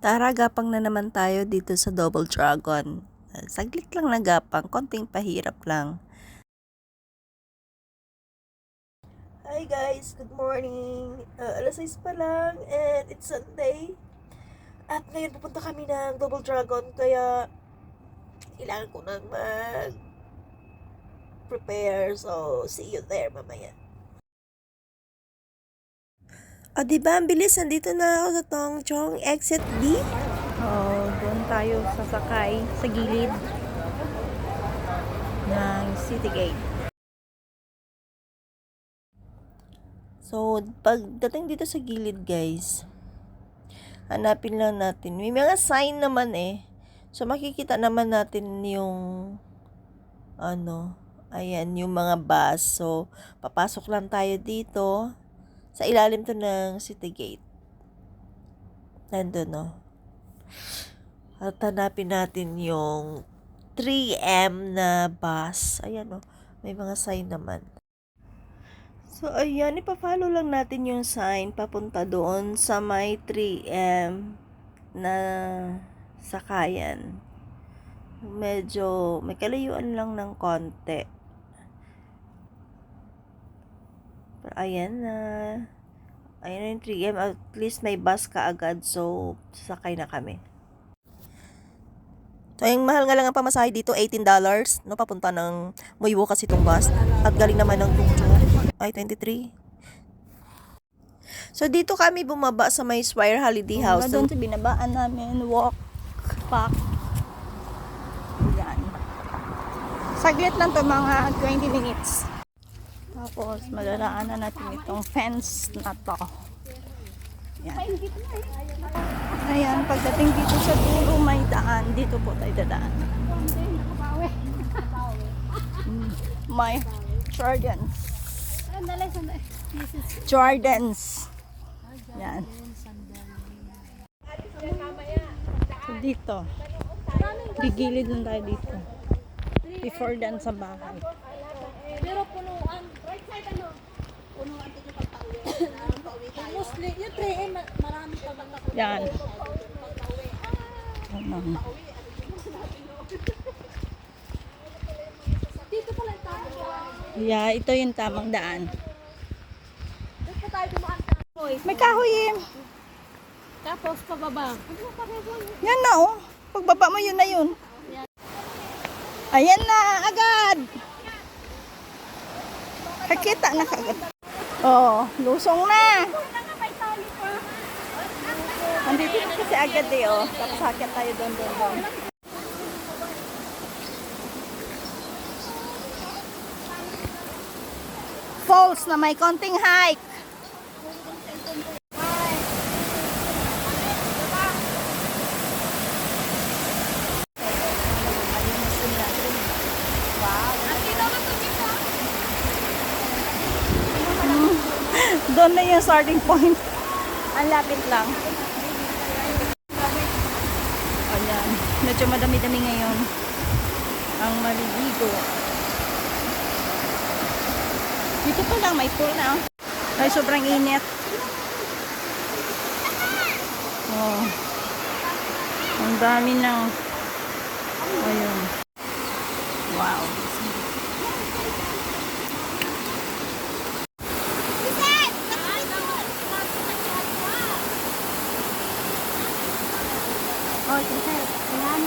Tara, gapang na naman tayo dito sa Double Dragon. Saglit lang na gapang, konting pahirap lang. Hi guys, good morning. Alas 6 pa lang and it's Sunday. At ngayon pupunta kami ng Double Dragon kaya kailangan ko nang mag-prepare. So, see you there mamaya. O, diba? Ang bilis. Nandito na ako sa Tongchong Exit B. Oh, doon tayo sasakay sa gilid ng City Gate. So, pagdating dito sa gilid, guys, hanapin lang natin. May mga sign naman eh. So, makikita naman natin yung ayan, yung mga bus. So, papasok lang tayo dito. Sa ilalim to ng City Gate. Nandun, no? At hanapin natin yung 3M na bus. Ayan, no? May mga sign naman. So, ayan. Ipa-follow lang natin yung sign papunta doon sa may 3M na sakayan. Medyo may kalayuan lang ng konti. Pero ayan na. Ayan na yung 3M. At least may bus ka agad. So, sasakay na kami. So, yung mahal nga lang ang pamasahe dito, $18. No, papunta ng Muiwo kasi itong bus. At galing naman ng Tungchong. Ay, 23. So, dito kami bumaba sa may Swire Holiday House. Doon sa binabaan namin, walk, park. Yan. Saglit lang to, mga 20 minutes. Tapos, malalaanan natin itong fence na to. Yan. Ayan, pagdating dito sa dulo, may daan. Dito po tayo dadaan. May Jordans. Jordans. Yan. So, dito. Bigilid lang tayo dito. Before dan sa bahay. Pero punuan, right side ano? Punuan din yung pagpauwi. Mostly, yung 3M, marami pa bang ako. Yan. Dito pala yung tama. Yeah, ito yung tamang daan. Dito pa tayo dumaan. May kahoy eh. Tapos pababa. Yan na oh. Pagbaba mo yun na yun. Ayan na, agad. Kakita na kagad. Oh, lusong na. Andito na kasi agad eh oh. Tapos hakit tayo doon. Falls na may konting hike. Doon na yung starting point. Ang lapit lang. Ayan. Medyo madami-dami ngayon ang maliligo. Dito pa lang, may pool na. Ay, sobrang init. Oh. Ang dami ng ayun. Wow. Oh, ito. Ayan.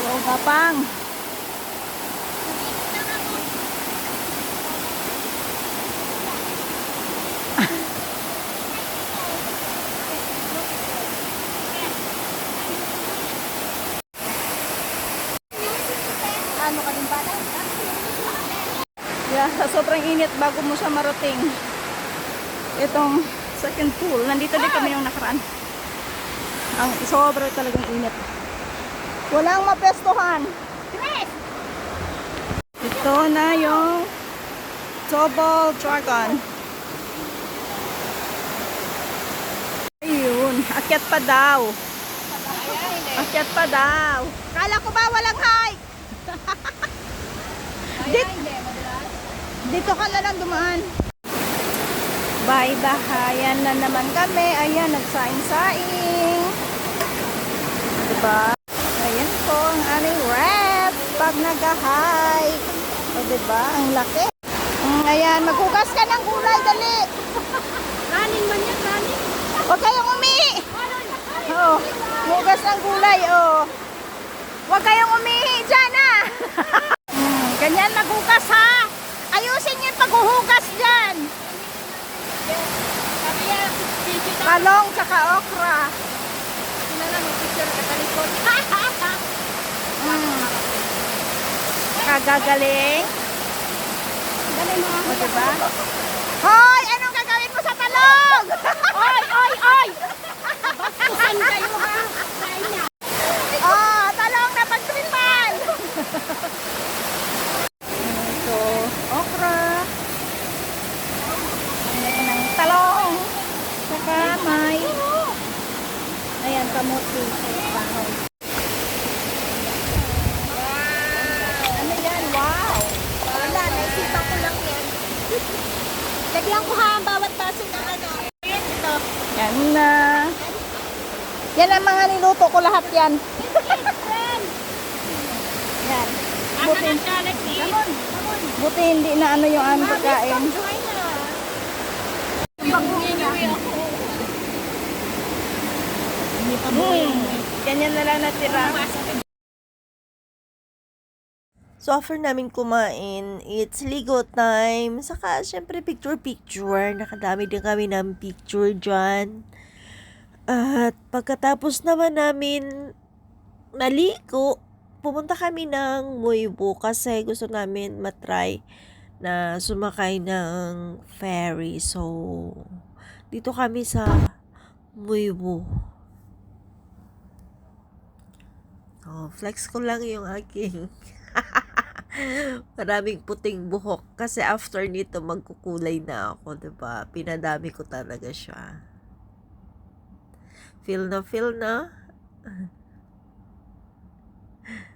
Wow, kapang. Ano ka din bata? Yeah, sa sobrang init bago mo siya marating. Itong second pool. Nandito din kami nung nakaraan. Ang sobra talagang init. Walang mapestuhan. Ito na yung Double Dragon. Ayun, akyat pa daw. Akyat pa daw. Kala ko ba walang hike? Dito ka na lang dumaan. Bahay-bahayan na naman kami. Ayan, nagsaing-saing. Diba? Ayan po ang aming rep pag nag-hike. O diba? Ang laki. Ayan, maghugas ka ng gulay. Dali. Running man yan, running. Huwag kayong umihi. Oh, hugas ng gulay. Oh. Huwag kayong umihi dyan, ha. Ganyan maghugas, ha. Ayusin yung paghuhugas dyan. Sabi yan, picture na. Talong tsaka okra. Sila lang, picture ka talikod. Kagagaling. Dali mo. O, diba? Hoy! Anong gagawin mo sa talong? Oy, oy, oy! Bastusan kayo, ha? Kain niya. Oh, talong na pagtripan. Ito, okra. Ayan ng talong. Saka may ayan, kamote. Kahoy. Ano yan? Wow! Wala, naisipan ko lang yan. Lagyan ko ha ang bawat baso ng ano. Ito. Yan na. Yan ang mga niluto ko lahat yan. Yan. Buti, buti hindi na ano yung aming pagkain. Ganyan na lang natira. So, after namin kumain, it's ligo time. Saka, syempre, picture-picture. Nakadami din kami ng picture dyan. At pagkatapos naman namin naligo, pumunta kami ng Muibu kasi gusto namin matry na sumakay ng ferry. So, dito kami sa Muibu. So, flex ko lang yung aking maraming puting buhok kasi after nito magkukulay na ako, 'di ba? Pinadami ko talaga siya. Feel na.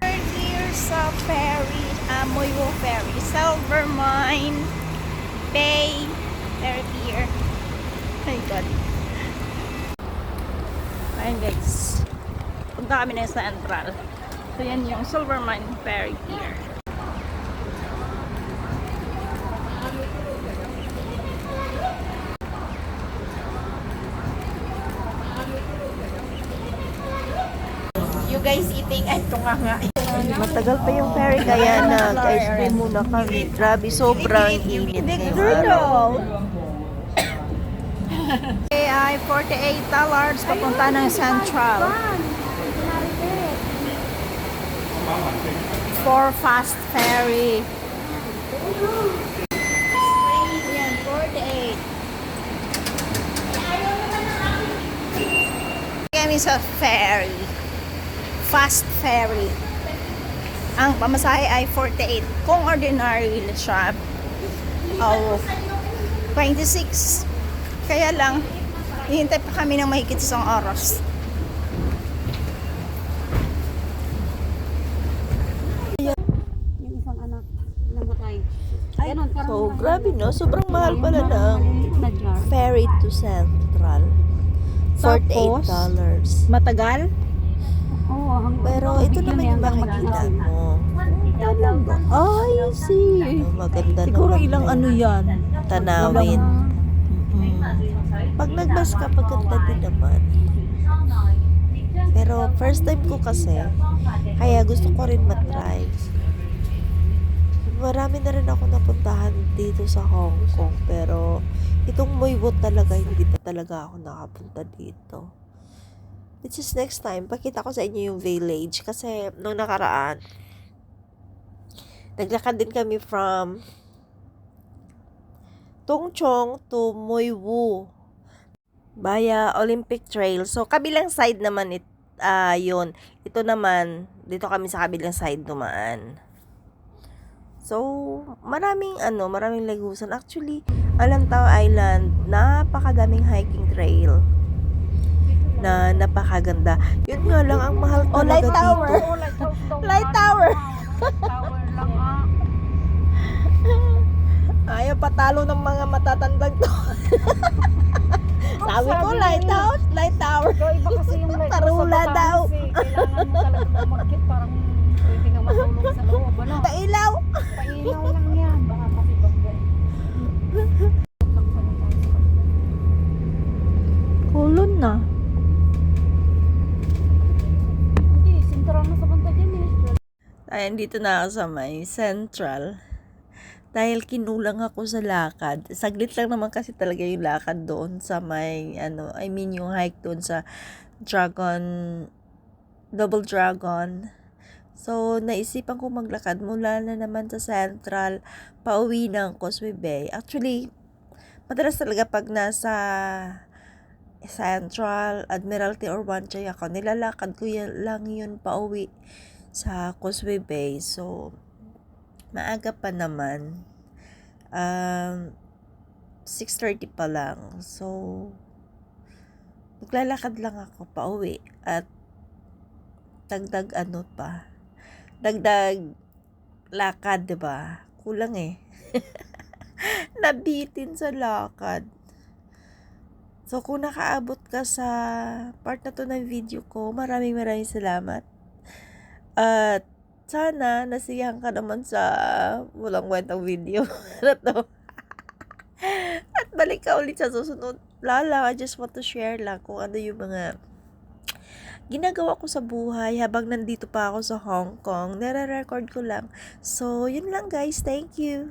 We're here sa ferry, Muiwo Ferry, Silver Mine Bay Ferry Pier. My God. Ayun guys, punta kami na sa Central. So yan yung Silver Mine Ferry Pier. You guys eating? Ay, ito nga. Matagal pa yung ferry kaya nag-ice cream muna kami. Grabe, sobrang init ngayong araw. Ay, $48 papunta ng Central. For fast ferry. Ayan, 48. Kami sa ferry. Fast ferry. Ang pamasahe ay 48. Kung ordinary siya, 26. Kaya lang, hihintay pa kami ng mahigit isang oras. Yung isang anak namatay. Ganon, parang So, grabe no? Sobrang mahal pala ng na jar. ferry to Central. $48. Matagal? Oo, Pero ito naman yung makikita mo. Ay, see. Maganda Siguro naman ilang yung ano yan? tanawin. Pag nagbas ka, pagkanta din naman. Pero first time ko kasi, kaya gusto ko rin matry. Marami na rin ako napuntahan dito sa Hong Kong, pero itong Muibo talaga, hindi pa talaga ako nakapunta dito. Which is next time, pakita ko sa inyo yung village. Kasi nung nakaraan, naglakad din kami from Tung Chong to Muiwu via Olympic Trail. So, kabilang side naman yun. Ito naman, dito kami sa kabilang side dumaan. So, maraming lagusan. Actually, Alantau Island, napakadaming hiking trail na napakaganda. Yun nga lang, ang mahal talaga Light tower. dito. Light tower. Tower lang ah. Ayaw patalo ng mga matatandang to. kailangan mo talagang umakyat parang pwede nga matulog sa loob, ano? Pailaw! Pailaw lang yan. Baka kasi bagay. Lang pala tayo sa kabila. Kulon na. Hindi, sinturan na sa banta dyan eh. Ayan, dito na ako sa may Central. Dahil kinulang ako sa lakad. Saglit lang naman kasi talaga yung lakad doon sa may, yung hike doon sa Double Dragon. So, naisipan ko maglakad mula na naman sa Central, pauwi ng Causeway Bay. Actually, madalas talaga pag nasa Central, Admiralty or Bancay ako, nilalakad ko lang yun pauwi sa Causeway Bay. So, maaga pa naman. 6:30 pa lang. So, maglalakad lang ako pauwi. At dagdag lakad, 'di ba? Kulang eh. Nabitin sa lakad. So, kung nakaabot ka sa part na to ng video ko, maraming salamat. At sana nasiyahan ka naman sa walang kwentang video na to. At balik ka ulit sa susunod. Lala, I just want to share lang kung ano yung mga ginagawa ko sa buhay habang nandito pa ako sa Hong Kong. Nare-record ko lang. So, yun lang guys. Thank you.